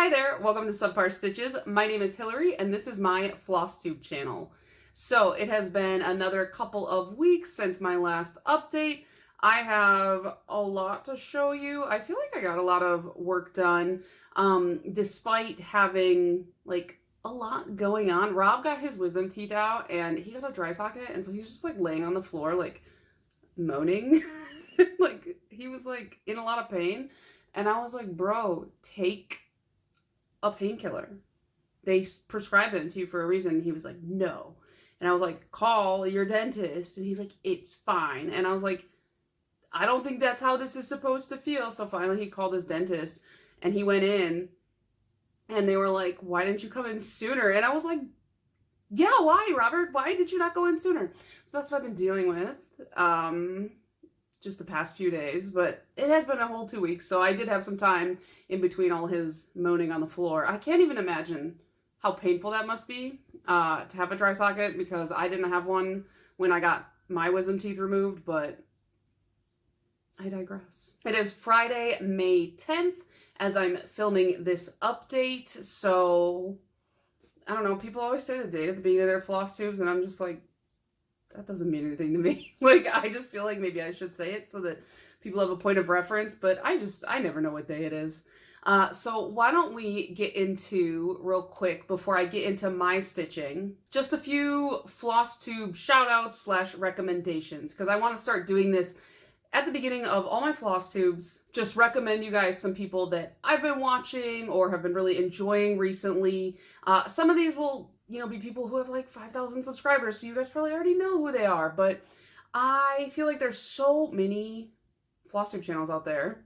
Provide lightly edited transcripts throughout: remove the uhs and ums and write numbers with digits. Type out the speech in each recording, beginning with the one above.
Hi there, welcome to Subpar Stitches. My name is Hillary and this is my Flosstube channel. So it has been another couple of weeks since my last update. I have a lot to show you. I feel like I got a lot of work done despite having like a lot going on. Rob got his wisdom teeth out and he got a dry socket, and so he's just like laying on the floor like moaning. Like he was like in a lot of pain, and I was like, bro, take a painkiller. They prescribed it to you for a reason. He was like, no. And I was like, call your dentist. And he's like, it's fine. And I was like, I don't think that's how this is supposed to feel. So finally he called his dentist and he went in and they were like, why didn't you come in sooner? And I was like, yeah, why, Robert? Why did you not go in sooner? So that's what I've been dealing with just the past few days, but it has been a whole 2 weeks, so I did have some time in between all his moaning on the floor. I can't even imagine how painful that must be to have a dry socket, because I didn't have one when I got my wisdom teeth removed, but I digress. It is Friday, May 10th, as I'm filming this update, so I don't know, people always say the date at the beginning of their floss tubes, and I'm just like, that doesn't mean anything to me. Like, I just feel like maybe I should say it so that people have a point of reference, but I never know what day it is. So why don't we get into, real quick, before I get into my stitching, just a few Flosstube shout-outs / recommendations, because I want to start doing this at the beginning of all my Flosstubes. Just recommend you guys some people that I've been watching or have been really enjoying recently. Some of these will, be people who have like 5,000 subscribers, so you guys probably already know who they are, but I feel like there's so many Flosstube channels out there,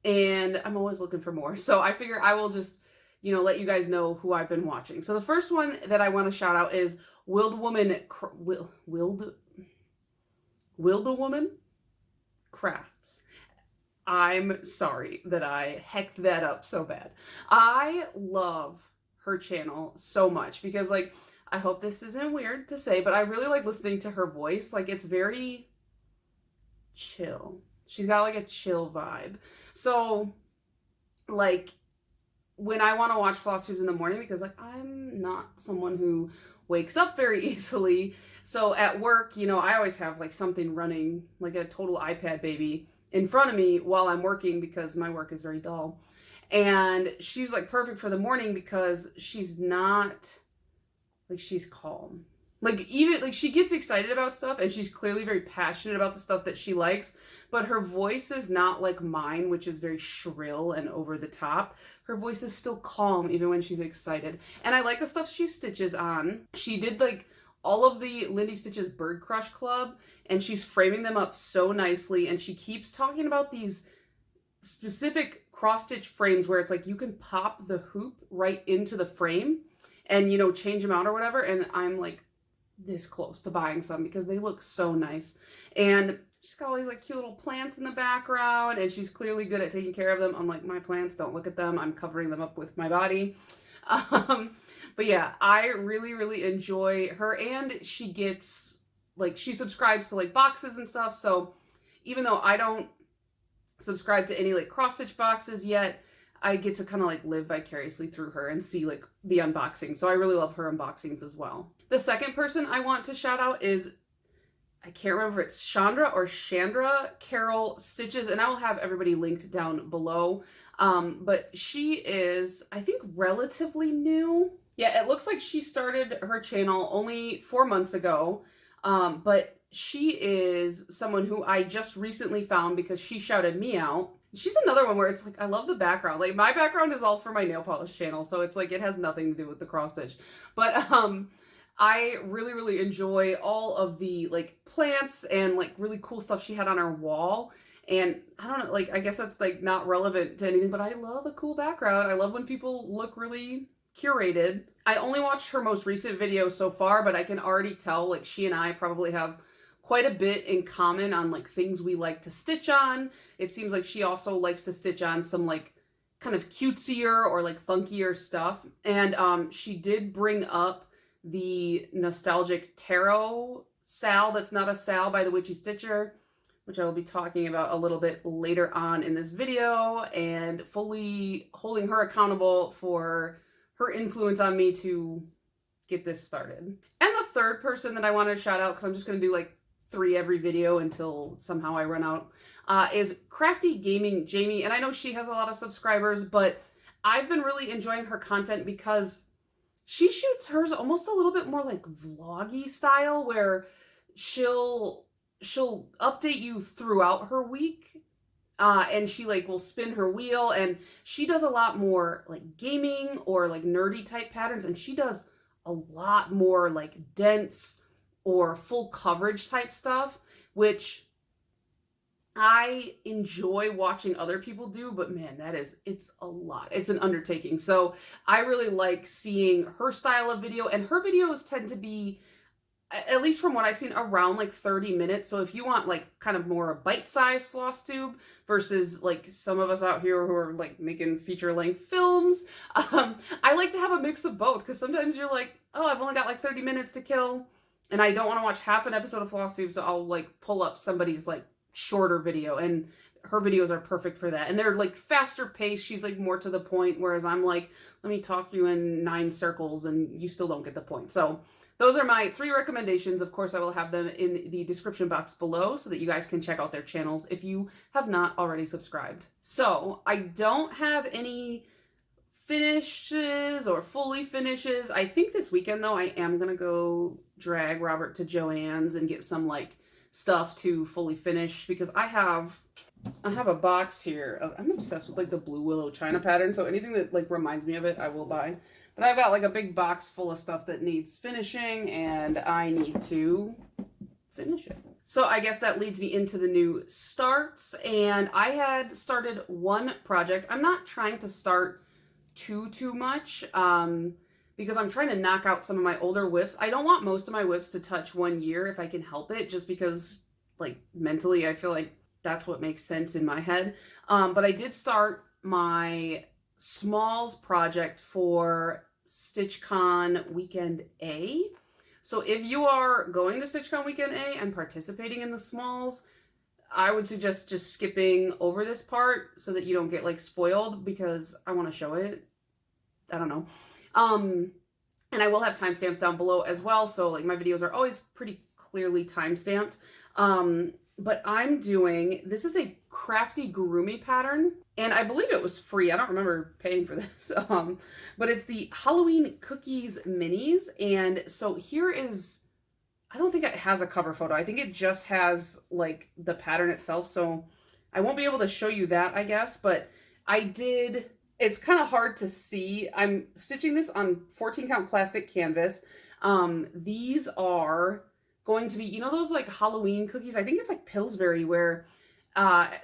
and I'm always looking for more, so I figure I will just, let you guys know who I've been watching. So the first one that I want to shout out is Wildawoman Crafts. I'm sorry that I hecked that up so bad. I love her channel so much because, like, I hope this isn't weird to say, but I really like listening to her voice. Like, it's very chill. She's got like a chill vibe. So, like, when I want to watch Flosstubes in the morning, because like I'm not someone who wakes up very easily, so at work, I always have like something running, like a total iPad baby in front of me while I'm working, because my work is very dull. And she's like perfect for the morning because she's not, like, she's calm. Like, even, like, she gets excited about stuff and she's clearly very passionate about the stuff that she likes, but her voice is not like mine, which is very shrill and over the top. Her voice is still calm even when she's excited. And I like the stuff she stitches on. She did like all of the Lindy Stitches Bird Crush Club, and she's framing them up so nicely, and she keeps talking about these specific cross-stitch frames where it's like you can pop the hoop right into the frame and, change them out or whatever, and I'm like this close to buying some because they look so nice. And she's got all these like cute little plants in the background, and she's clearly good at taking care of them. Unlike my plants, don't look at them, I'm covering them up with my body. But yeah, I really, really enjoy her, and she gets, like, she subscribes to like boxes and stuff, so even though I don't subscribe to any like cross-stitch boxes yet, I get to kind of like live vicariously through her and see like the unboxing. So I really love her unboxings as well. The second person I want to shout out is, I can't remember if it's Chandra or Chandra Carol Stitches, and I will have everybody linked down below. But she is, I think, relatively new. Yeah, it looks like she started her channel only 4 months ago, but she is someone who I just recently found because she shouted me out. She's another one where it's like, I love the background. Like, my background is all for my nail polish channel, so it's like, it has nothing to do with the cross stitch. But I really, really enjoy all of the like plants and like really cool stuff she had on her wall. And I don't know, like, I guess that's like not relevant to anything, but I love a cool background. I love when people look really curated. I only watched her most recent video so far, but I can already tell like she and I probably have quite a bit in common on like things we like to stitch on. It seems like she also likes to stitch on some like kind of cutesier or like funkier stuff. And she did bring up the nostalgic tarot Sal That's Not a Sal by the Witchy Stitcher which I will be talking about a little bit later on in this video, and fully holding her accountable for her influence on me to get this started. And the third person that I wanted to shout out, because I'm just going to do like 3 every video until somehow I run out, is Crafty Gaming Jamie. And I know she has a lot of subscribers, but I've been really enjoying her content because she shoots hers almost a little bit more like vloggy style, where she'll update you throughout her week, and she like will spin her wheel, and she does a lot more like gaming or like nerdy type patterns, and she does a lot more like dense or full coverage type stuff, which I enjoy watching other people do, but man, it's a lot. It's an undertaking. So I really like seeing her style of video, and her videos tend to be, at least from what I've seen, around like 30 minutes. So if you want like kind of more bite-sized Flosstube versus like some of us out here who are like making feature-length films, I like to have a mix of both, because sometimes you're like, oh, I've only got like 30 minutes to kill, and I don't want to watch half an episode of Flosstube, so I'll like pull up somebody's like shorter video, and her videos are perfect for that. And they're like faster paced. She's like more to the point, whereas I'm like, let me talk you in 9 circles and you still don't get the point. So those are my 3 recommendations. Of course, I will have them in the description box below so that you guys can check out their channels if you have not already subscribed. So I don't have any finishes or fully finishes. I think this weekend though, I am gonna go drag Robert to Joann's and get some like stuff to fully finish, because I have a box here of, I'm obsessed with like the Blue Willow China pattern, so anything that like reminds me of it I will buy. But I've got like a big box full of stuff that needs finishing, and I need to finish it. So I guess that leads me into the new starts, and I had started one project. I'm not trying to start too much, because I'm trying to knock out some of my older whips. I don't want most of my whips to touch 1 year if I can help it, just because like mentally I feel like that's what makes sense in my head. But I did start my smalls project for StitchCon Weekend A. So if you are going to StitchCon Weekend A and participating in the smalls, I would suggest just skipping over this part so that you don't get like spoiled, because I want to show it. I don't know. And I will have timestamps down below as well, so like my videos are always pretty clearly timestamped. But I'm doing, this is a Crafty Gurumi pattern, and I believe it was free. I don't remember paying for this. But it's the Halloween Cookies Minis, and so here is, I don't think it has a cover photo. I think it just has like the pattern itself, so I won't be able to show you that, I guess, but I did. It's kind of hard to see. I'm stitching this on 14 count plastic canvas. These are going to be, you know those like Halloween cookies? I think it's like Pillsbury, where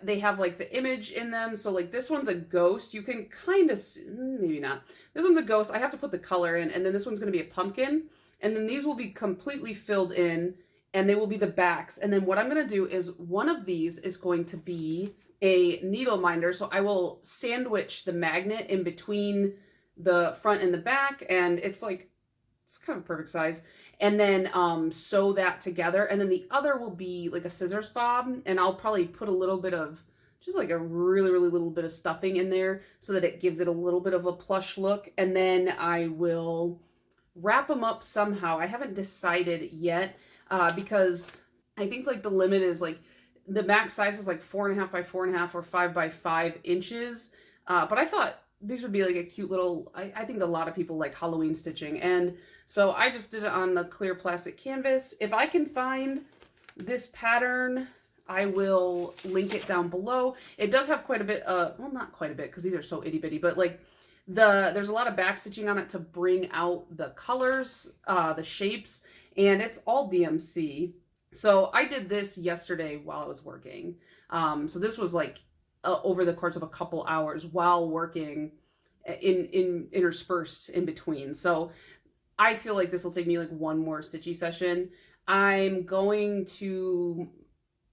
they have like the image in them. So like this one's a ghost. You can kind of, maybe not. This one's a ghost. I have to put the color in, and then this one's going to be a pumpkin. And then these will be completely filled in, and they will be the backs. And then what I'm going to do is one of these is going to be a needle minder. So I will sandwich the magnet in between the front and the back, and it's like, it's kind of perfect size. And then sew that together. And then the other will be like a scissors fob, and I'll probably put a little bit of, just like a really little bit of stuffing in there so that it gives it a little bit of a plush look. And then I will wrap them up somehow. I haven't decided yet, because I think like the limit is like, the max size is like 4.5 by 4.5 or 5 by 5 inches. But I thought these would be like a cute little, I think a lot of people like Halloween stitching. And so I just did it on the clear plastic canvas. If I can find this pattern, I will link it down below. It does have quite a bit, well, not quite a bit, because these are so itty bitty, but like there's a lot of back stitching on it to bring out the colors, the shapes, and it's all DMC. So I did this yesterday while I was working. So this was like over the course of a couple hours while working, in interspersed in between. So I feel like this will take me like one more stitchy session. I'm going to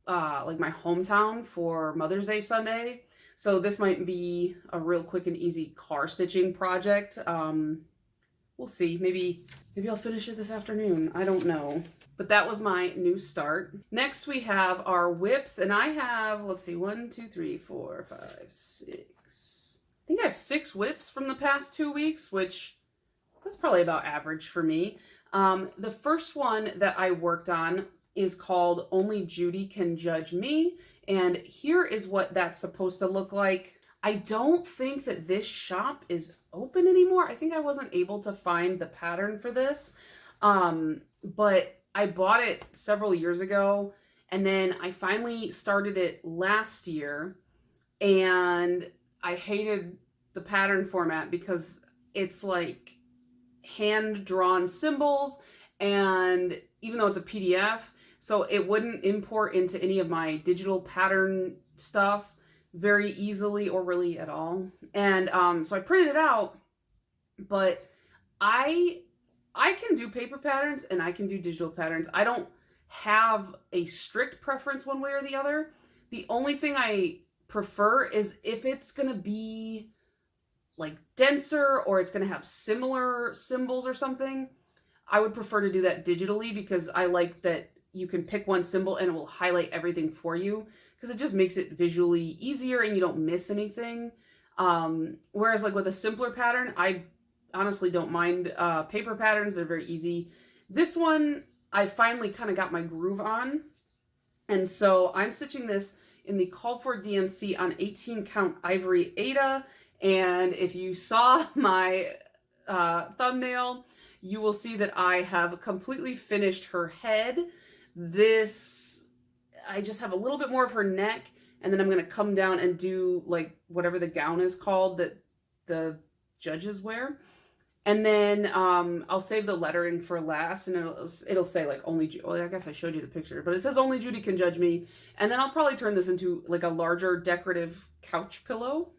like my hometown for Mother's Day Sunday. So this might be a real quick and easy car stitching project. We'll see. Maybe I'll finish it this afternoon. I don't know. But that was my new start. Next we have our whips, and I have, let's see, 1, 2, 3, 4, 5, 6. I think I have 6 whips from the past 2 weeks, which that's probably about average for me. The first one that I worked on is called Only Judy Can Judge Me, and here is what that's supposed to look like. I don't think that this shop is open anymore. I think I wasn't able to find the pattern for this, but I bought it several years ago, and then I finally started it last year, and I hated the pattern format because it's like hand-drawn symbols, and even though it's a PDF, so it wouldn't import into any of my digital pattern stuff very easily or really at all. And so I printed it out, but I can do paper patterns and I can do digital patterns. I don't have a strict preference one way or the other. The only thing I prefer is if it's gonna be like denser or it's gonna have similar symbols or something, I would prefer to do that digitally because I like that you can pick one symbol and it will highlight everything for you, because it just makes it visually easier and you don't miss anything. Whereas like with a simpler pattern, I honestly don't mind paper patterns. They're very easy. This one, I finally kind of got my groove on. And so I'm stitching this in the called for DMC on 18 count ivory Aida. And if you saw my thumbnail, you will see that I have completely finished her head. This, I just have a little bit more of her neck, and then I'm going to come down and do like whatever the gown is called that the judges wear. And then I'll save the lettering for last, and it'll say like only, well, I guess I showed you the picture, but it says Only Judy Can Judge Me. And then I'll probably turn this into like a larger decorative couch pillow.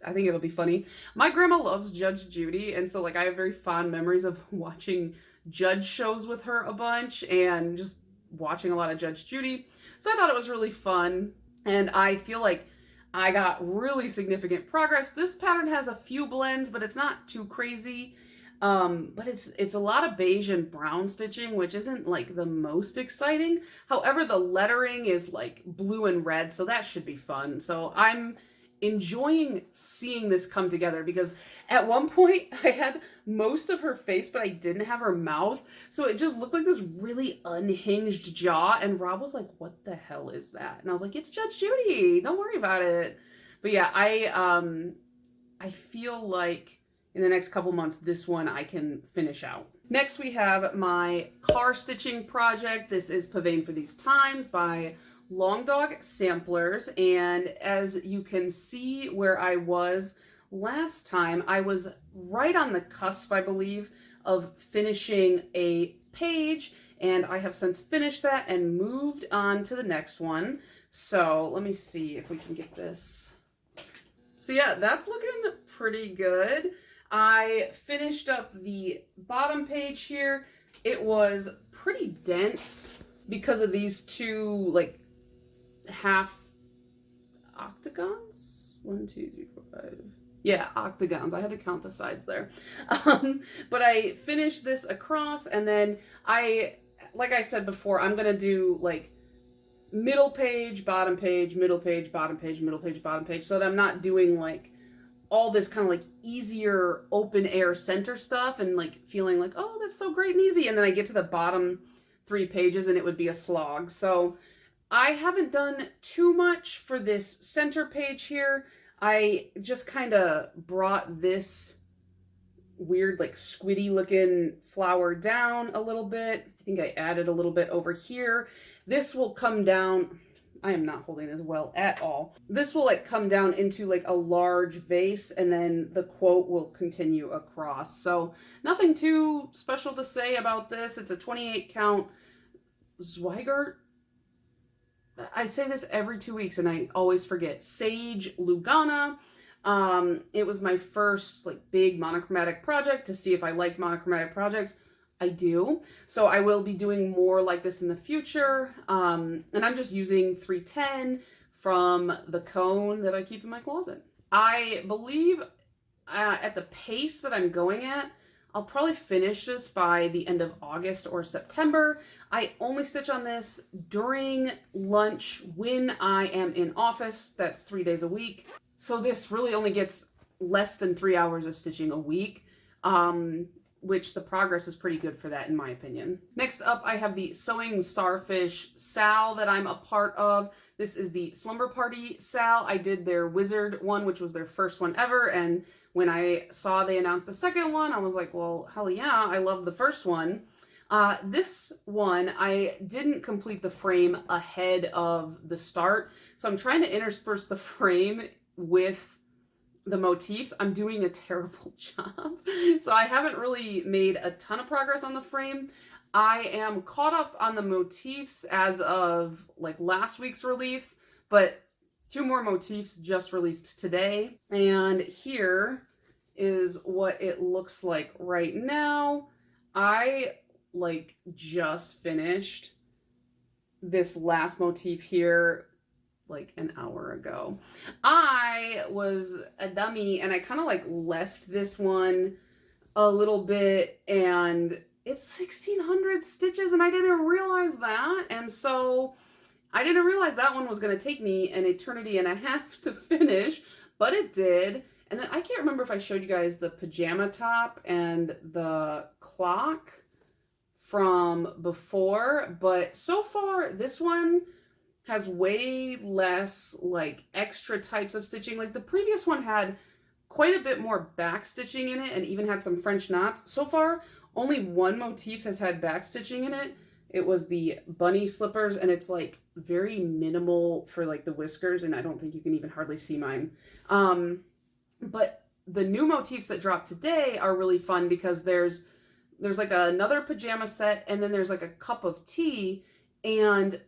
I think it'll be funny. My grandma loves Judge Judy, and so like I have very fond memories of watching judge shows with her a bunch and just watching a lot of Judge Judy. So I thought it was really fun, and I feel like I got really significant progress. This pattern has a few blends, but it's not too crazy. But it's a lot of beige and brown stitching, which isn't like the most exciting. However, the lettering is like blue and red, so that should be fun. So I'm enjoying seeing this come together, because at one point I had most of her face, but I didn't have her mouth. So it just looked like this really unhinged jaw. And Rob was like, what the hell is that? And I was like, it's Judge Judy. Don't worry about it. But yeah, I feel like in the next couple months, this one I can finish out. Next, we have my car stitching project. This is Pavane for These Times by Long Dog Samplers, and as you can see where I was last time, I was right on the cusp, I believe, of finishing a page, and I have since finished that and moved on to the next one. So let me see if we can get this. So yeah, that's looking pretty good. I finished up the bottom page here. It was pretty dense because of these two like half octagons. 1, 2, 3, 4, 5. Yeah, octagons. I had to count the sides there. But I finished this across, and then like I said before, I'm gonna do like middle page, bottom page, middle page, bottom page, middle page, bottom page, so that I'm not doing like all this kind of like easier open air center stuff and like feeling like, oh, that's so great and easy, and then I get to the bottom 3 pages and it would be a slog. So I haven't done too much for this center page here. I just kind of brought this weird like squiddy looking flower down a little bit. I think I added a little bit over here. This will come down. I am not holding this well at all. This will like come down into like a large vase, and then the quote will continue across. So nothing too special to say about this. It's a 28 count Zweigart. I say this every 2 weeks and I always forget. Sage Lugana. It was my first like big monochromatic project to see if I like monochromatic projects. I do. So I will be doing more like this in the future. And I'm just using 310 from the cone that I keep in my closet. I believe at the pace that I'm going at, I'll probably finish this by the end of August or September. I only stitch on this during lunch when I am in office. That's 3 days a week. So this really only gets less than 3 hours of stitching a week, which the progress is pretty good for that in my opinion. Next up, I have the Sewing Starfish Sal that I'm a part of. This is the Slumber Party Sal. I did their Wizard one, which was their first one ever, and when I saw they announced the second one, I was like, well, hell yeah, I love the first one. This one, I didn't complete the frame ahead of the start, so I'm trying to intersperse the frame with the motifs. I'm doing a terrible job. So I haven't really made a ton of progress on the frame. I am caught up on the motifs as of like last week's release, but 2 more motifs just released today. And here is what it looks like right now. I like just finished this last motif here like an hour ago. I was a dummy and I kind of like left this one a little bit, and it's 1600 stitches and I didn't realize that. And so I didn't realize that one was going to take me an eternity and a half to finish, but it did. And then I can't remember if I showed you guys the pajama top and the clock from before, but so far this one has way less like extra types of stitching. Like the previous one had quite a bit more back stitching in it and even had some French knots. So far, only one motif has had back stitching in it. It was the bunny slippers, and it's like very minimal for like the whiskers, and I don't think you can even hardly see mine. But the new motifs that dropped today are really fun because there's like another pajama set, and then there's like a cup of tea, and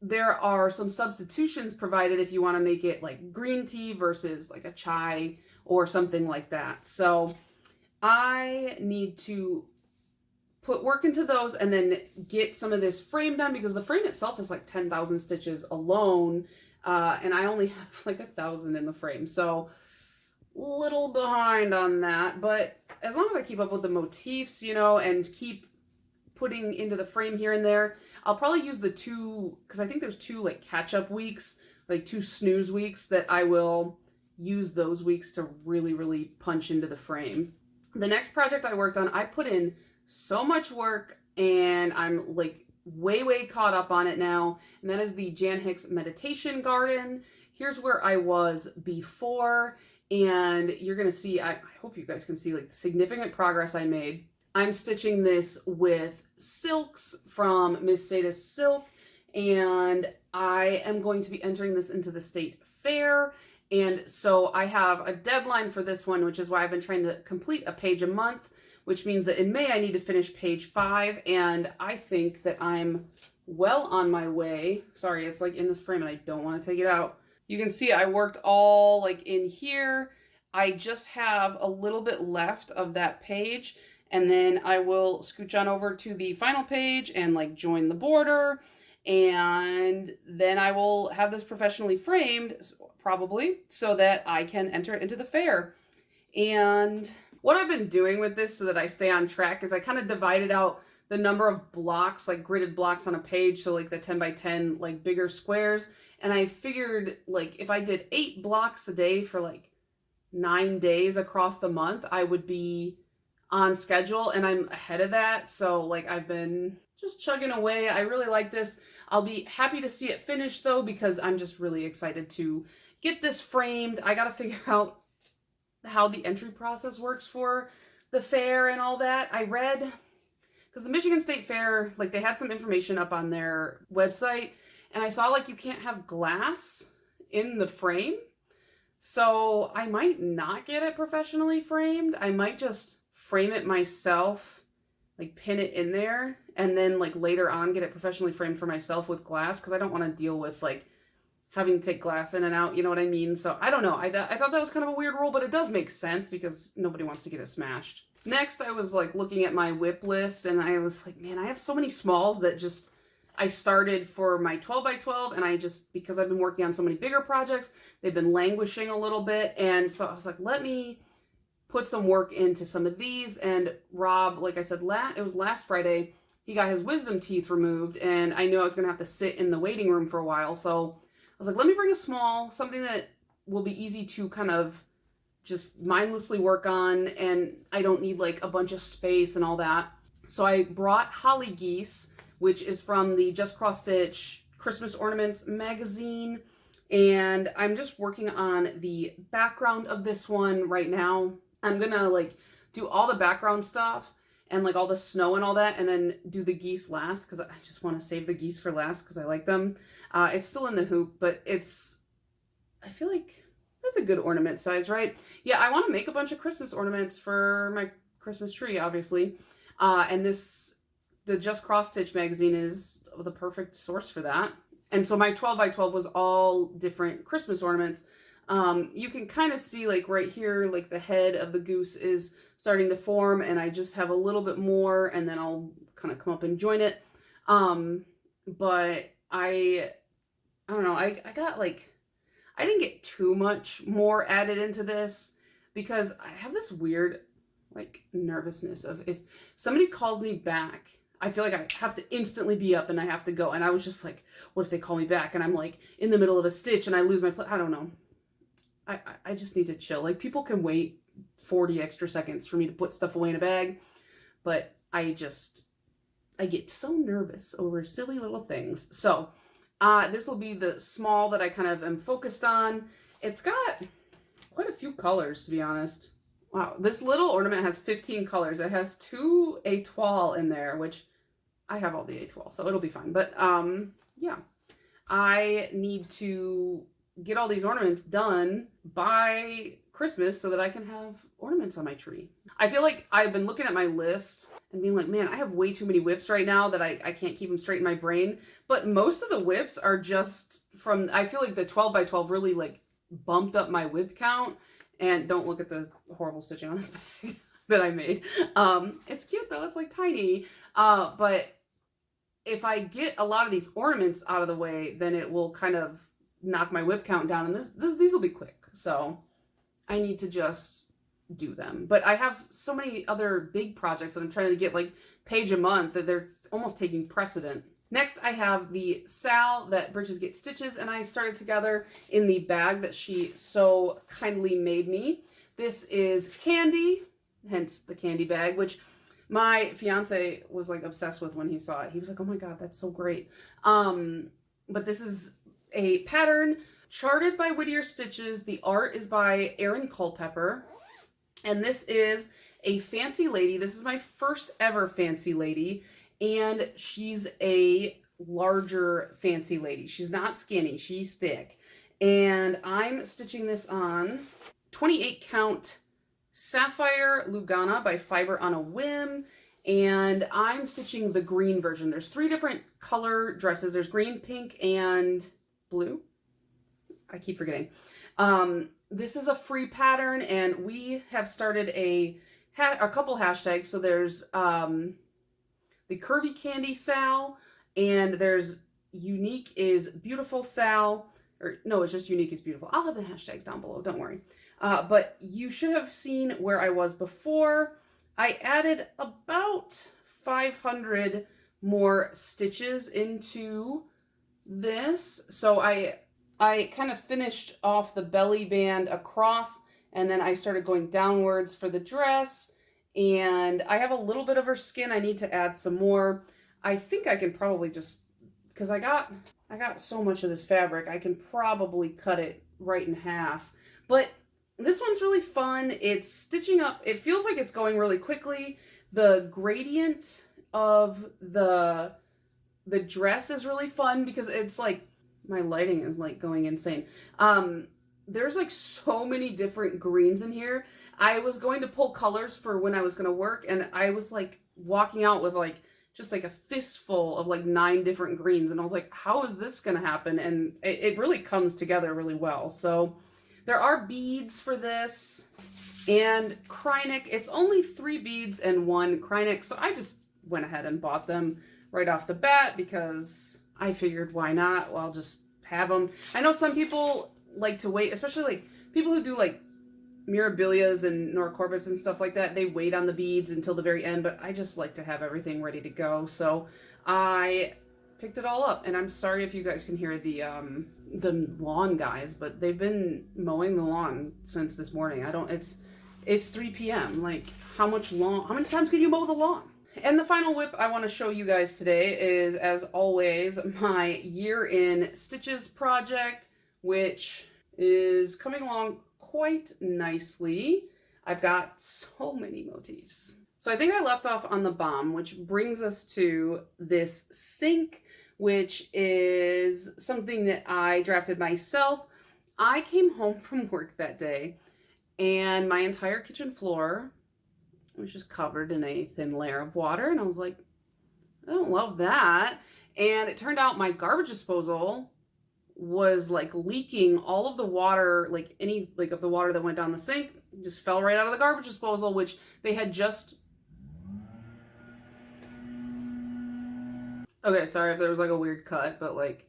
there are some substitutions provided if you want to make it like green tea versus like a chai or something like that. So I need to put work into those and then get some of this frame done, because the frame itself is like 10,000 stitches alone, and I only have like 1,000 in the frame. So little behind on that, but as long as I keep up with the motifs, you know, and keep putting into the frame here and there, I'll probably use the 2, because I think there's 2 like catch-up weeks, like 2 snooze weeks, that I will use those weeks to really, really punch into the frame. The next project I worked on, I put in so much work, and I'm like way caught up on it now, and that is the Jan Hicks Meditation Garden. Here's where I was before, and you're gonna see, I hope you guys can see like the significant progress I made. I'm stitching this with silks from Miss Sadis Silk, and I am going to be entering this into the state fair. And so I have a deadline for this one, which is why I've been trying to complete a page a month, which means that in May I need to finish page 5, and I think that I'm well on my way. Sorry, it's like in this frame and I don't want to take it out. You can see I worked all like in here. I just have a little bit left of that page, and then I will scooch on over to the final page and like join the border, and then I will have this professionally framed, probably, so that I can enter it into the fair. And what I've been doing with this so that I stay on track is I kind of divided out the number of blocks, like gridded blocks on a page, so like the 10 by 10 like bigger squares, and I figured like if I did 8 blocks a day for like 9 days across the month, I would be on schedule, and I'm ahead of that. So like I've been just chugging away. I really like this. I'll be happy to see it finished though, because I'm just really excited to get this framed. I gotta figure out how the entry process works for the fair and all that. I read, because the Michigan State Fair, like they had some information up on their website, and I saw like you can't have glass in the frame. So I might not get it professionally framed. I might just frame it myself, like pin it in there, and then like later on get it professionally framed for myself with glass, because I don't want to deal with like having to take glass in and out, you know what I mean? So I don't know. I thought that was kind of a weird rule, but it does make sense because nobody wants to get it smashed. Next, I was like looking at my whip list, and I was like, man, I have so many smalls that just, I started for my 12 by 12, and I just, because I've been working on so many bigger projects, they've been languishing a little bit, and so I was like, let me put some work into some of these. And Rob, like I said, it was last Friday, he got his wisdom teeth removed, and I knew I was going to have to sit in the waiting room for a while. So I was like, let me bring a small, something that will be easy to kind of just mindlessly work on, and I don't need like a bunch of space and all that. So I brought Holly Geese, which is from the Just Cross Stitch Christmas Ornaments magazine, and I'm just working on the background of this one right now. I'm gonna like do all the background stuff and like all the snow and all that, and then do the geese last, because I just want to save the geese for last because I like them. It's still in the hoop, but I feel like that's a good ornament size, right? Yeah, I want to make a bunch of Christmas ornaments for my Christmas tree, obviously. And the Just Cross Stitch magazine is the perfect source for that. And so my 12 by 12 was all different Christmas ornaments. You can kind of see like right here, like the head of the goose is starting to form, and I just have a little bit more, and then I'll kind of come up and join it. But I don't know, I got like, I didn't get too much more added into this because I have this weird like nervousness of if somebody calls me back, I feel like I have to instantly be up and I have to go. And I was just like, what if they call me back and I'm like in the middle of a stitch and I lose my I don't know. I just need to chill. Like, people can wait 40 extra seconds for me to put stuff away in a bag, but I get so nervous over silly little things. So this will be the small that I kind of am focused on. It's got quite a few colors, to be honest. Wow, this little ornament has 15 colors. It has 2 étoiles in there, which I have all the étoiles, so it'll be fine. But yeah, I need to get all these ornaments done by Christmas so that I can have ornaments on my tree. I feel like I've been looking at my list and being like, man, I have way too many whips right now that I can't keep them straight in my brain. But most of the whips are just from, I feel like the 12 by 12 really like bumped up my whip count. And don't look at the horrible stitching on this bag that I made. It's cute though, it's like tiny. But if I get a lot of these ornaments out of the way, then it will kind of knock my whip count down, and these will be quick. So I need to just do them. But I have so many other big projects that I'm trying to get like page a month that they're almost taking precedent. Next, I have the Sal that Britches Get Stitches and I started together in the bag that she so kindly made me. This is candy, hence the candy bag, which my fiance was like obsessed with when he saw it. He was like, oh my God, that's so great. But this is a pattern charted by Whittier Stitches. The art is by Erin Culpepper. And this is a fancy lady. This is my first ever fancy lady. And she's a larger fancy lady. She's not skinny, she's thick. And I'm stitching this on 28 count Sapphire Lugana by Fiber on a Whim. And I'm stitching the green version. There's 3 different color dresses. There's green, pink, and blue. I keep forgetting. This is a free pattern, and we have started a couple hashtags. So there's the Curvy Candy Sal, and there's Unique is Beautiful Sal, or no, it's just Unique is Beautiful. I'll have the hashtags down below, don't worry. But you should have seen where I was before. I added about 500 more stitches into this. So I kind of finished off the belly band across, and then I started going downwards for the dress. And I have a little bit of her skin. I need to add some more. I think I can probably just, because I got so much of this fabric, I can probably cut it right in half. But this one's really fun. It's stitching up. It feels like it's going really quickly. The gradient of the dress is really fun because it's like, my lighting is like going insane. There's like so many different greens in here. I was going to pull colors for when I was going to work, and I was like walking out with like just like a fistful of like 9 different greens, and I was like, how is this going to happen? And it really comes together really well. So there are beads for this, and Krynic. It's only 3 beads and 1 Krynic, so I just went ahead and bought them right off the bat because I figured, why not? Well, I'll just have them. I know some people like to wait, especially like people who do like Mirabilias and Norcorbits and stuff like that, they wait on the beads until the very end, but I just like to have everything ready to go. So I picked it all up, and I'm sorry if you guys can hear the lawn guys, but they've been mowing the lawn since this morning. It's 3 p.m. Like, how many times can you mow the lawn? And the final whip I want to show you guys today is, as always, my year in stitches project, which is coming along quite nicely. I've got so many motifs. So I think I left off on the bomb, which brings us to this sink, which is something that I drafted myself. I came home from work that day and my entire kitchen floor was just covered in a thin layer of water, and I was like, I don't love that. And it turned out my garbage disposal was like leaking all of the water, like any of the water that went down the sink just fell right out of the garbage disposal, which they had just... Okay, sorry if there was like a weird cut, but like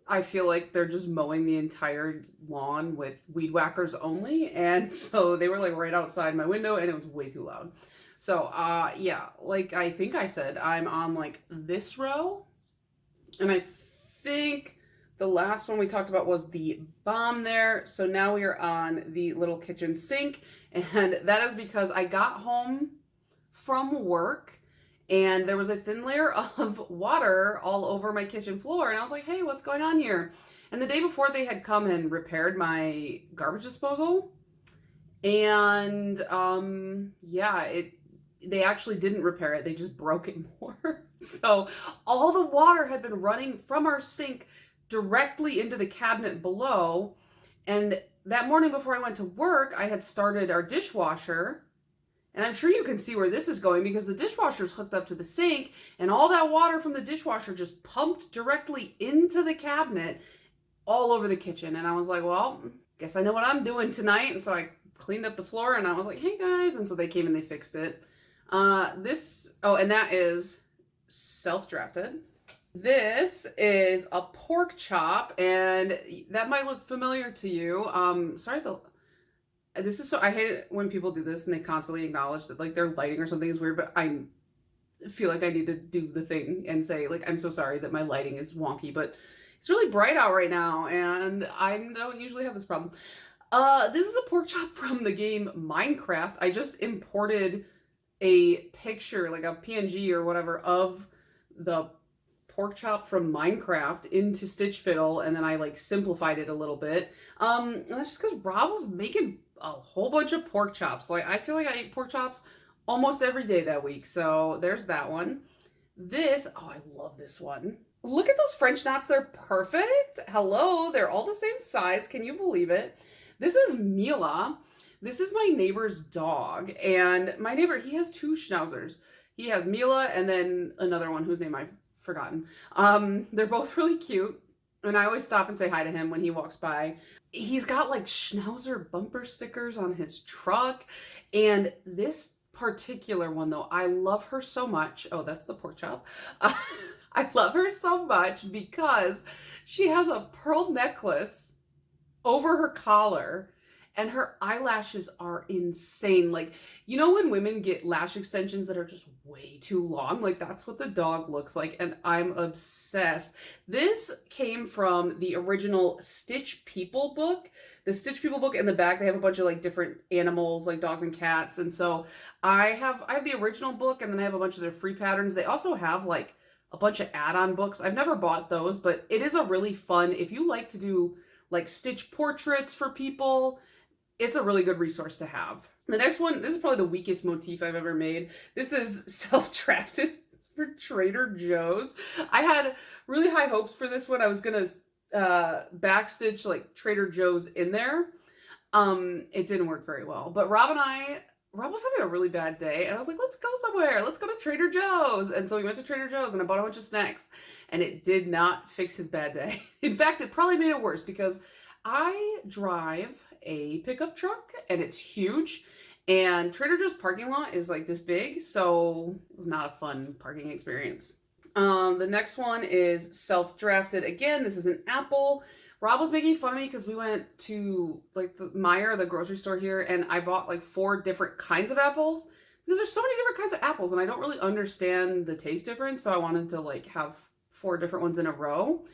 I feel like they're just mowing the entire lawn with weed whackers only, and so they were like right outside my window and it was way too loud. So yeah, like I think I said, I'm on like this row, and I think the last one we talked about was the bomb there. So now we are on the little kitchen sink, and that is because I got home from work and there was a thin layer of water all over my kitchen floor, and I was like, hey, what's going on here? And the day before they had come and repaired my garbage disposal, and yeah, they actually didn't repair it, they just broke it more. So all the water had been running from our sink directly into the cabinet below, and that morning before I went to work, I had started our dishwasher. And I'm sure you can see where this is going because the dishwasher's hooked up to the sink, and all that water from the dishwasher just pumped directly into the cabinet all over the kitchen. And I was like, well, guess I know what I'm doing tonight. And so I cleaned up the floor and I was like, hey guys. And so they came and they fixed it. And that is self-drafted. This is a pork chop, and that might look familiar to you. I hate it when people do this and they constantly acknowledge that like their lighting or something is weird, but I feel like I need to do the thing and say like, I'm so sorry that my lighting is wonky, but it's really bright out right now and I don't usually have this problem. This is a pork chop from the game Minecraft. I just imported a picture, like a PNG or whatever, of the pork chop from Minecraft into Stitch Fiddle, and then I like simplified it a little bit. And that's just because Rob was making a whole bunch of pork chops. Like, I feel like I ate pork chops almost every day that week. So there's that one. I love this one. Look at those French knots. They're perfect. Hello, they're all the same size. Can you believe it? This is Mila. This is my neighbor's dog. And my neighbor, he has two schnauzers. He has Mila and then another one whose name I've forgotten. They're both really cute. And I always stop and say hi to him when he walks by. He's got like schnauzer bumper stickers on his truck. And this particular one though, I love her so much. Oh, that's the pork chop. I love her so much because she has a pearl necklace over her collar and her eyelashes are insane. Like, you know when women get lash extensions that are just way too long? Like, that's what the dog looks like, and I'm obsessed. This came from the original Stitch People book. The Stitch People book, in the back, they have a bunch of like different animals, like dogs and cats, and so I have the original book, and then I have a bunch of their free patterns. They also have like a bunch of add-on books. I've never bought those, but it is a really fun, if you like to do like stitch portraits for people, it's a really good resource to have. The next one, this is probably the weakest motif I've ever made. This is self-drafted for Trader Joe's. I had really high hopes for this one. I was gonna backstitch like Trader Joe's in there. It didn't work very well. But Rob was having a really bad day, and I was like, let's go somewhere. Let's go to Trader Joe's. And so we went to Trader Joe's, and I bought a bunch of snacks, and it did not fix his bad day. In fact, it probably made it worse because I drive a pickup truck and it's huge, and Trader Joe's parking lot is like this big, so it was not a fun parking experience. The next one is self-drafted. Again, this is an apple. Rob was making fun of me because we went to like the Meijer, the grocery store here, and I bought like 4 different kinds of apples because there's so many different kinds of apples and I don't really understand the taste difference. So I wanted to like have 4 different ones in a row.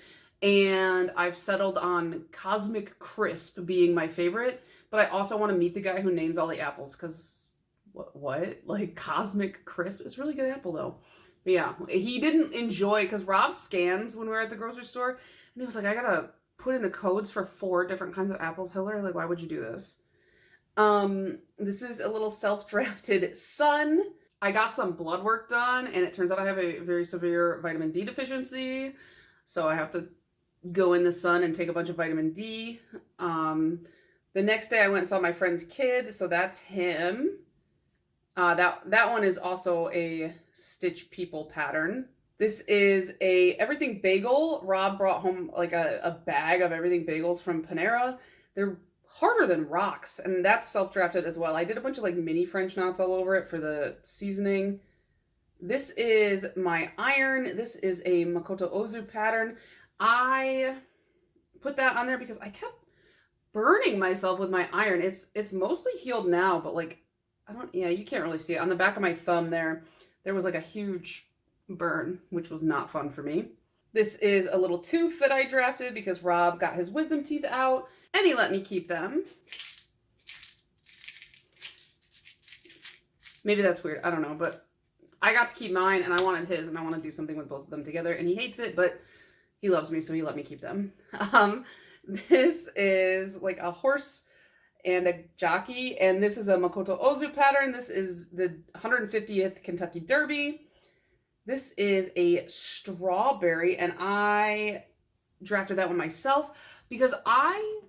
And I've settled on Cosmic Crisp being my favorite, but I also want to meet the guy who names all the apples because what? Like Cosmic Crisp? It's a really good apple though. But yeah, he didn't enjoy because Rob scans when we're at the grocery store and he was like, I gotta put in the codes for 4 different kinds of apples. Hillary, like, why would you do this? This is a little self-drafted sun. I got some blood work done and it turns out I have a very severe vitamin D deficiency. So I have to go in the sun and take a bunch of vitamin D. The next day I went and saw my friend's kid, so that's him. That one is also a Stitch People pattern. This is a everything bagel. Rob brought home like a bag of everything bagels from Panera. They're harder than rocks, and that's self-drafted as well. I did a bunch of like mini French knots all over it for the seasoning. This is my iron. This is a Makoto Ozu pattern. I put that on there because I kept burning myself with my iron. It's mostly healed now, but like you can't really see it. On the back of my thumb there was like a huge burn, which was not fun for me. This is a little tooth that I drafted because Rob got his wisdom teeth out and he let me keep them. Maybe that's weird, I don't know, but I got to keep mine and I wanted his and I want to do something with both of them together and he hates it, but he loves me, so he let me keep them. This is like a horse and a jockey, and this is a Makoto Ozu pattern. This is the 150th Kentucky Derby. This is a strawberry, and I drafted that one myself because I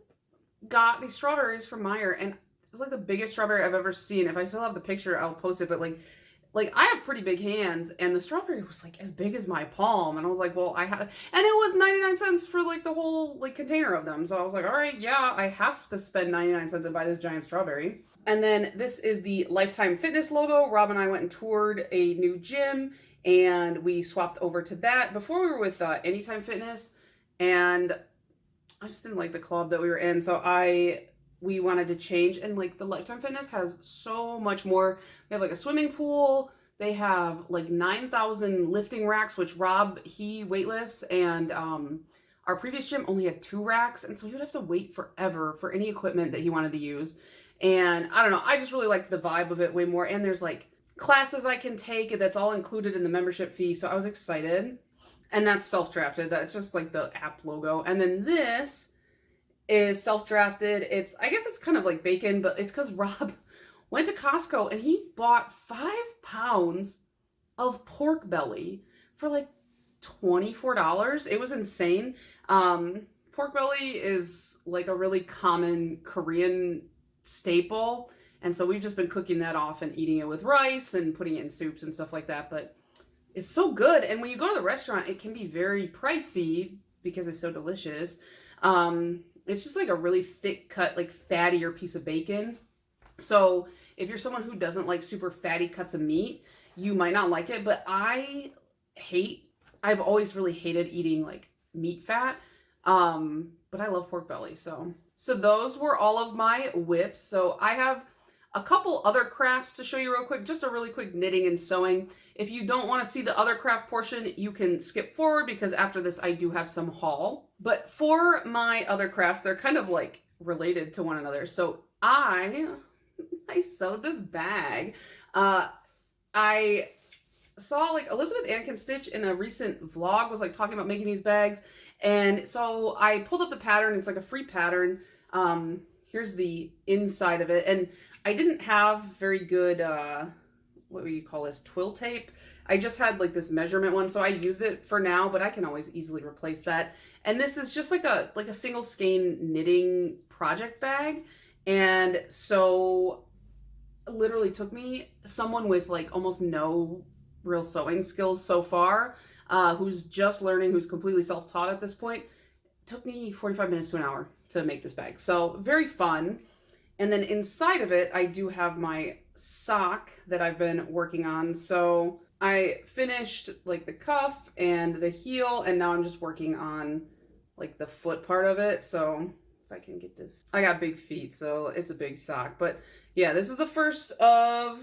got these strawberries from Meijer, and it's like the biggest strawberry I've ever seen. If I still have the picture, I'll post it, but like I have pretty big hands and the strawberry was like as big as my palm. And I was like, well, and it was 99 cents for like the whole like container of them. So I was like, all right, yeah, I have to spend 99 cents and buy this giant strawberry. And then this is the Lifetime Fitness logo. Rob and I went and toured a new gym and we swapped over to that. Before we were with Anytime Fitness and I just didn't like the club that we were in. So we wanted to change, and like the Lifetime Fitness has so much more. They have like a swimming pool. They have like 9,000 lifting racks, which Rob, he weightlifts, and our previous gym only had 2 racks, and so he would have to wait forever for any equipment that he wanted to use. And I don't know, I just really liked the vibe of it way more, and there's like classes I can take that's all included in the membership fee, so I was excited. And that's self-drafted. That's just like the app logo. And then this is self-drafted. I guess it's kind of like bacon, but it's because Rob went to Costco and he bought 5 pounds of pork belly for like $24. It was insane. Pork belly is like a really common Korean staple. And so we've just been cooking that off and eating it with rice and putting it in soups and stuff like that. But it's so good. And when you go to the restaurant, it can be very pricey because it's so delicious. It's just like a really thick cut, like fattier piece of bacon. So if you're someone who doesn't like super fatty cuts of meat, you might not like it. But I've always really hated eating like meat fat. But I love pork belly. So those were all of my whips. So I have a couple other crafts to show you real quick, just a really quick knitting and sewing. If you don't want to see the other craft portion, you can skip forward because after this I do have some haul. But for my other crafts, they're kind of like related to one another. So I sewed this bag. I saw like Elizabeth Anakin Stitch in a recent vlog was like talking about making these bags. And so I pulled up the pattern. It's like a free pattern. Here's the inside of it. And I didn't have very good, what would you call this, twill tape. I just had like this measurement one, so I used it for now, but I can always easily replace that. And this is just like a single skein knitting project bag. And so literally took me someone with like almost no real sewing skills so far, who's just learning, who's completely self-taught at this point. It took me 45 minutes to an hour to make this bag. So very fun. And then inside of it, I do have my sock that I've been working on. So I finished like the cuff and the heel, and now I'm just working on like the foot part of it. So if I can get this, I got big feet, so it's a big sock. But yeah, this is the first of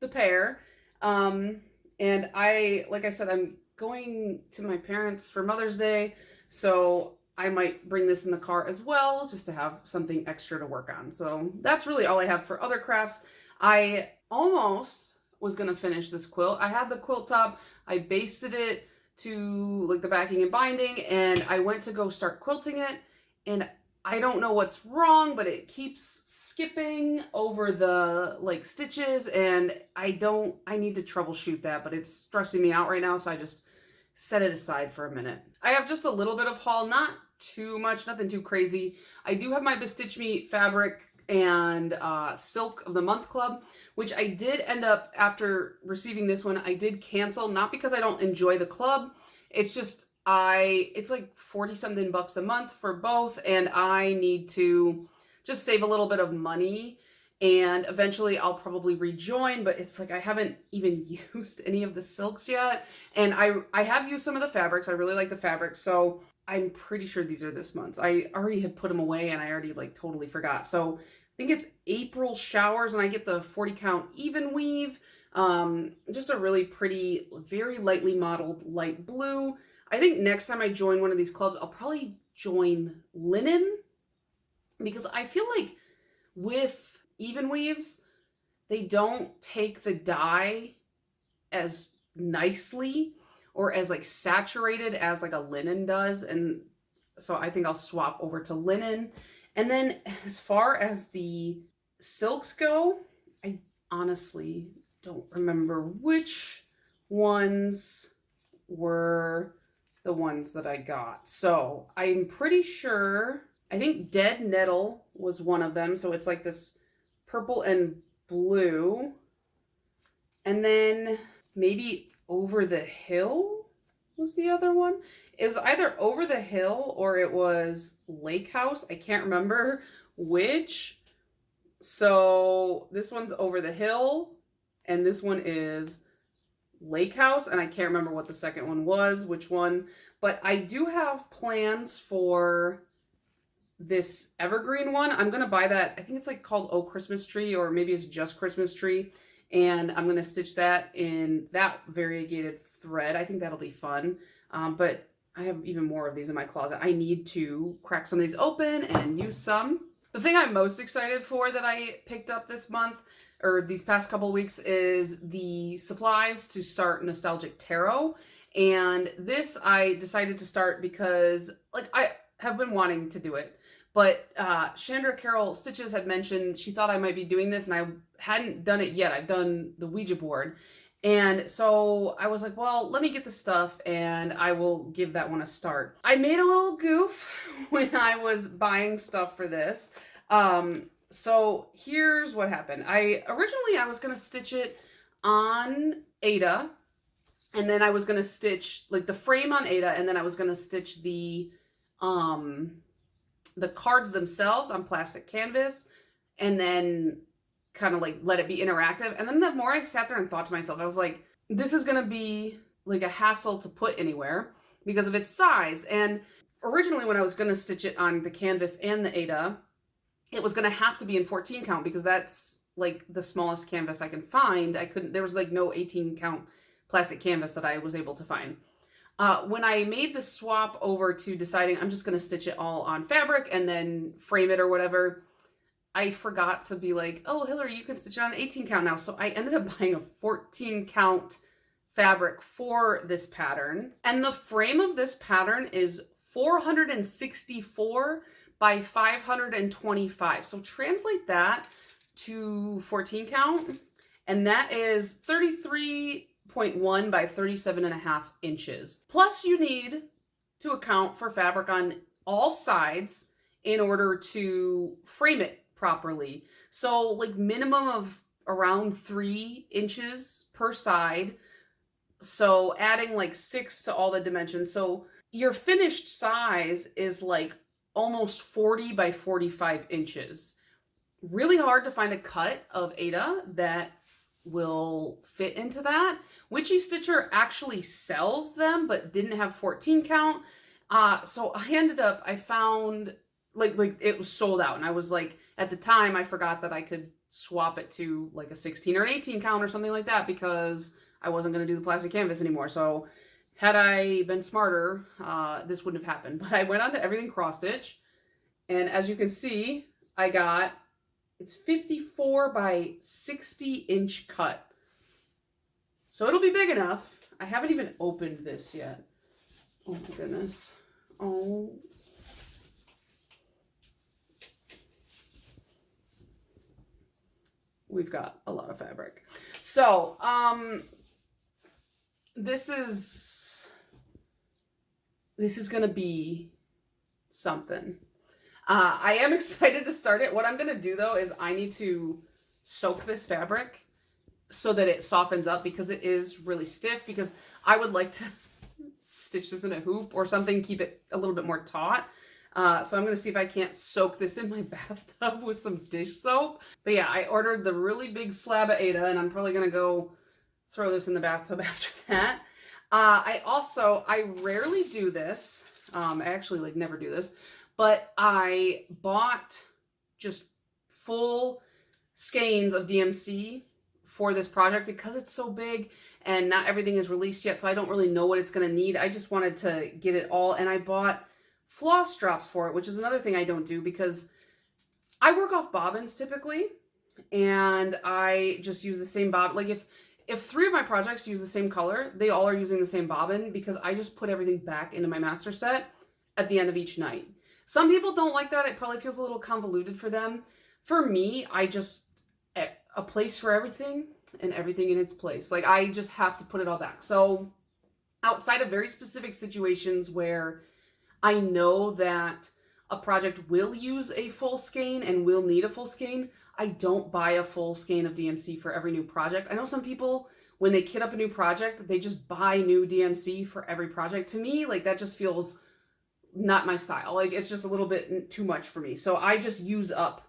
the pair. And like I said, I'm going to my parents for Mother's Day, so I might bring this in the car as well, just to have something extra to work on. So that's really all I have for other crafts. I almost was gonna finish this quilt. I had the quilt top, I basted it to like the backing and binding, and I went to go start quilting it, and I don't know what's wrong, but it keeps skipping over the like stitches, and I need to troubleshoot that, but it's stressing me out right now, so I just set it aside for a minute. I have just a little bit of haul, not too much, nothing too crazy. I do have my Bestitch Me fabric and Silk of the Month Club, which I did end up, after receiving this one, I did cancel, not because I don't enjoy the club, it's just it's like 40 something bucks a month for both, and I need to just save a little bit of money, and eventually I'll probably rejoin, but it's like I haven't even used any of the silks yet, and I have used some of the fabrics. I really like the fabrics, so I'm pretty sure these are this month's. I already had put them away, and I already like totally forgot. So I think it's April Showers, and I get the 40 count even weave. Just a really pretty, very lightly modeled light blue. I think next time I join one of these clubs, I'll probably join linen, because I feel like with even weaves, they don't take the dye as nicely or as like saturated as like a linen does. And so I think I'll swap over to linen. And then as far as the silks go, I honestly don't remember which ones were the ones that I got. So I'm pretty sure, I think Dead Nettle was one of them. So it's like this purple and blue. And then maybe Over the Hill was the other one. It was either Over the Hill or it was Lake House. I can't remember which. So this one's Over the Hill, and this one is Lake House, and I can't remember what the second one was, which one, but I do have plans for this evergreen one. I'm going to buy that. I think it's like called Oh Christmas Tree, or maybe it's just Christmas Tree, and I'm going to stitch that in that variegated thread. I think that'll be fun. But I have even more of these in my closet. I need to crack some of these open and use some. The thing I'm most excited for that I picked up this month, or these past couple weeks, is the supplies to start Nostalgic Tarot. And this I decided to start because like I have been wanting to do it, but Chandra Carroll Stitches had mentioned she thought I might be doing this, and I hadn't done it yet. I've done the Ouija board, and so I was like, well, let me get the stuff and I will give that one a start. I made a little goof when I was buying stuff for this. So here's what happened. Originally I was going to stitch it on Ada, and then I was going to stitch like the frame on Ada, and then I was going to stitch the cards themselves on plastic canvas, and then kind of like let it be interactive. And then the more I sat there and thought to myself, I was like, this is going to be like a hassle to put anywhere because of its size. And originally when I was going to stitch it on the canvas and the Ada, it was going to have to be in 14 count because that's like the smallest canvas I can find. There was like no 18 count plastic canvas that I was able to find. When I made the swap over to deciding I'm just going to stitch it all on fabric and then frame it or whatever, I forgot to be like, oh, Hillary, you can stitch it on 18 count now. So I ended up buying a 14 count fabric for this pattern. And the frame of this pattern is 464 by 525. So translate that to 14 count, and that is 33.1 by 37.5 inches. Plus you need to account for fabric on all sides in order to frame it properly. So like minimum of around 3 inches per side. So adding like 6 to all the dimensions. So your finished size is like almost 40 by 45 inches. Really hard to find a cut of Ada that will fit into that. Witchy Stitcher actually sells them, but didn't have 14 count. So I found like it was sold out, and I was like, at the time I forgot that I could swap it to like a 16 or an 18 count or something like that because I wasn't going to do the plastic canvas anymore. So had I been smarter, this wouldn't have happened. But I went on to everything cross stitch, and as you can see, I got, it's 54 by 60-inch cut. So it'll be big enough. I haven't even opened this yet. Oh my goodness. Oh. We've got a lot of fabric. So, this is gonna be something. I am excited to start it. What I'm gonna do though is I need to soak this fabric so that it softens up, because it is really stiff, because I would like to stitch this in a hoop or something, keep it a little bit more taut. So I'm going to see if I can't soak this in my bathtub with some dish soap. But yeah, I ordered the really big slab of Ada, and I'm probably going to go throw this in the bathtub after that. I rarely do this. I actually like never do this, but I bought just full skeins of DMC for this project because it's so big and not everything is released yet, so I don't really know what it's going to need. I just wanted to get it all, and I bought floss drops for it, which is another thing I don't do because I work off bobbins typically, and I just use the same bob. Like if 3 of my projects use the same color, they all are using the same bobbin, because I just put everything back into my master set at the end of each night. Some people don't like that. It probably feels a little convoluted for them. For me, I just, a place for everything and everything in its place. Like, I just have to put it all back. So outside of very specific situations where I know that a project will use a full skein and will need a full skein, I don't buy a full skein of DMC for every new project. I know some people, when they kit up a new project, they just buy new DMC for every project. To me, like, that just feels not my style. Like, it's just a little bit too much for me. So I just use up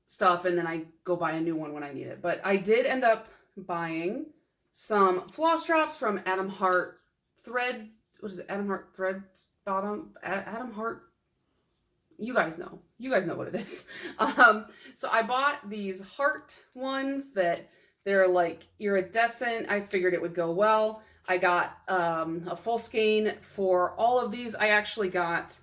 stuff and then I go buy a new one when I need it. But I did end up buying some floss drops from Adam Hart Thread. What is it? Adam Hart Thread Bottom? Adam Hart? You guys know. You guys know what it is. So I bought these heart ones that they're like iridescent. I figured it would go well. I got a full skein for all of these. I actually got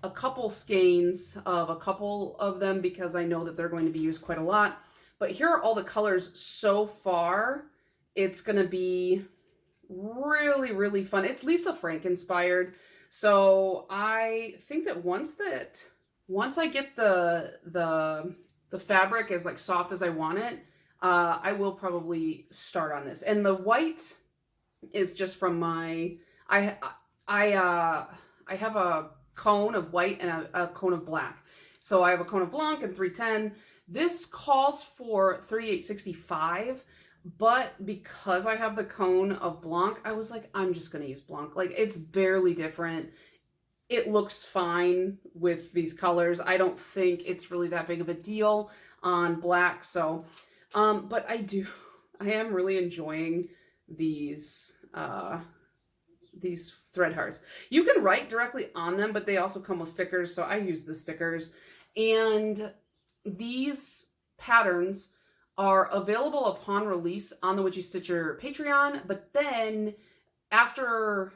a couple skeins of a couple of them because I know that they're going to be used quite a lot. But here are all the colors so far. It's going to be really, really fun. It's Lisa Frank inspired. So I think that once I get the fabric as like soft as I want it, I will probably start on this. And the white is just from my, I have a cone of white and a cone of black. So I have a cone of Blanc and 310. This calls for 3865, but because I have the cone of Blanc, I was like, I'm just going to use Blanc. Like, it's barely different. It looks fine with these colors. I don't think it's really that big of a deal on black. So, but I am really enjoying these thread hearts. You can write directly on them, but they also come with stickers, so I use the stickers. And these patterns are available upon release on the Witchy Stitcher Patreon, but then after,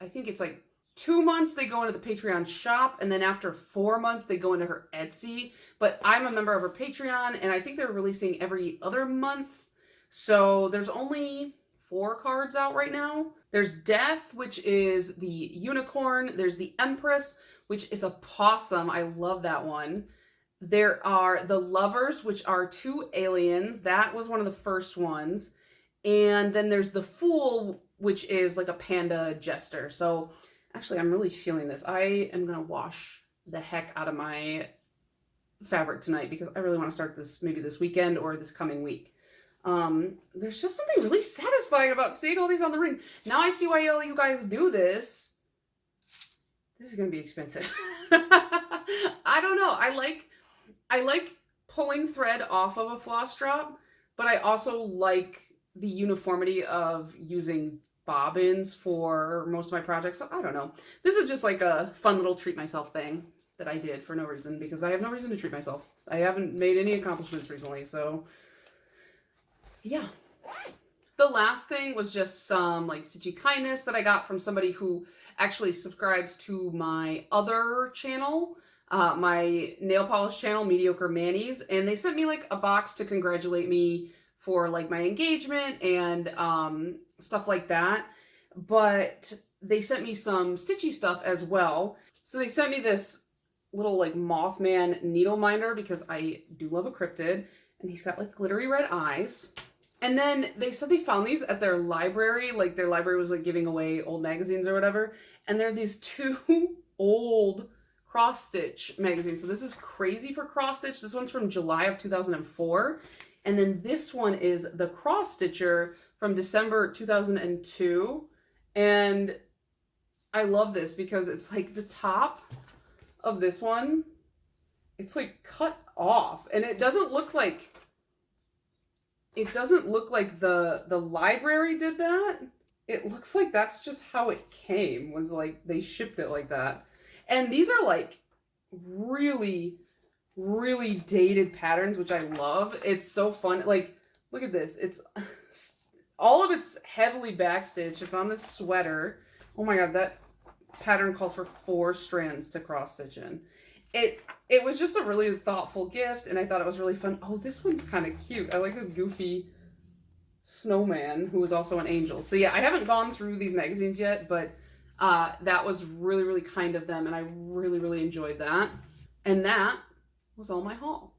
I think it's like 2 months, they go into the Patreon shop, and then after 4 months, they go into her Etsy. But I'm a member of her Patreon, and I think they're releasing every other month. So there's only 4 cards out right now. There's Death, which is the unicorn. There's the Empress, which is a possum. I love that one. There are the Lovers, which are 2 aliens. That was one of the first ones. And then there's the Fool, which is like a panda jester. So actually, I'm really feeling this. I am going to wash the heck out of my fabric tonight because I really want to start this maybe this weekend or this coming week. There's just something really satisfying about seeing all these on the ring. Now I see why all you guys do this. This is going to be expensive. I don't know. I like pulling thread off of a floss drop, but I also like the uniformity of using bobbins for most of my projects. So I don't know. This is just like a fun little treat myself thing that I did for no reason, because I have no reason to treat myself. I haven't made any accomplishments recently, so yeah. The last thing was just some like stitchy kindness that I got from somebody who actually subscribes to my other channel, my nail polish channel, Mediocre Manis, and they sent me like a box to congratulate me for like my engagement and stuff like that. But they sent me some stitchy stuff as well. So they sent me this little like Mothman needle minder, because I do love a cryptid, and he's got like glittery red eyes. And then they said they found these at their library, like their library was like giving away old magazines or whatever, and they're these two old cross stitch magazines. So this is crazy for cross stitch. This one's from July of 2004, and then this one is the Cross Stitcher from December 2002. And I love this because it's like the top of this one, it's like cut off, and it doesn't look like the library did that. It looks like that's just how it came, was like they shipped it like that. And these are like really, really dated patterns, which I love. It's so fun. Like, look at this. It's all of it's heavily backstitched. It's on this sweater. Oh my God, that pattern calls for 4 strands to cross stitch in. It was just a really thoughtful gift, and I thought it was really fun. Oh, this one's kind of cute. I like this goofy snowman who is also an angel. So yeah, I haven't gone through these magazines yet, but that was really, really kind of them, and I really, really enjoyed that. And that was all my haul.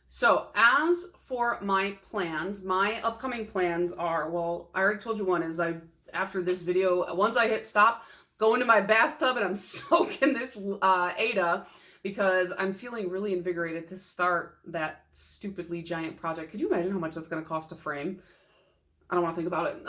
So as for my plans, my upcoming plans are, well, I already told you one is after this video, once I hit stop, go into my bathtub and I'm soaking this Ada, because I'm feeling really invigorated to start that stupidly giant project. Could you imagine how much that's going to cost to frame? I don't want to think about it.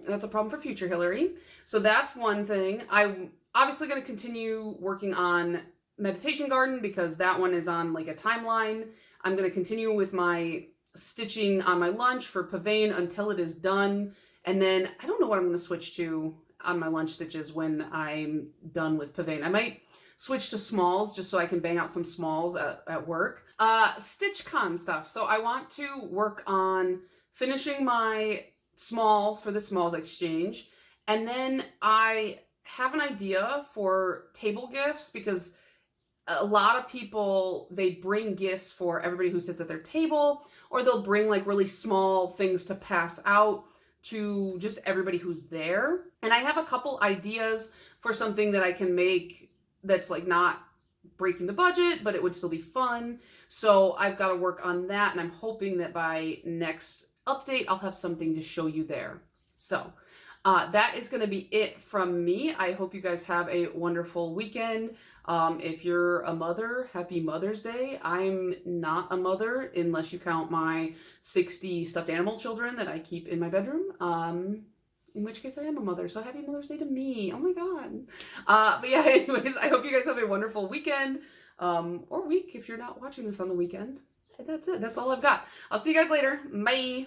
That's a problem for future Hillary. So that's one thing. I'm obviously going to continue working on Meditation Garden, because that one is on like a timeline. I'm going to continue with my stitching on my lunch for Pavane until it is done. And then I don't know what I'm going to switch to on my lunch stitches when I'm done with Pavane. I might switch to smalls just so I can bang out some smalls at work. StitchCon stuff. So I want to work on finishing my small for the smalls exchange. And then I have an idea for table gifts, because a lot of people, they bring gifts for everybody who sits at their table, or they'll bring like really small things to pass out to just everybody who's there. And I have a couple ideas for something that I can make that's like not breaking the budget, but it would still be fun. So I've got to work on that, and I'm hoping that by next update, I'll have something to show you there. So that is going to be it from me. I hope you guys have a wonderful weekend. If you're a mother, happy Mother's Day. I'm not a mother unless you count my 60 stuffed animal children that I keep in my bedroom. In which case I am a mother, so happy Mother's Day to me. Oh my God. But yeah, anyways, I hope you guys have a wonderful weekend, or week if you're not watching this on the weekend. And that's it. That's all I've got. I'll see you guys later. Bye.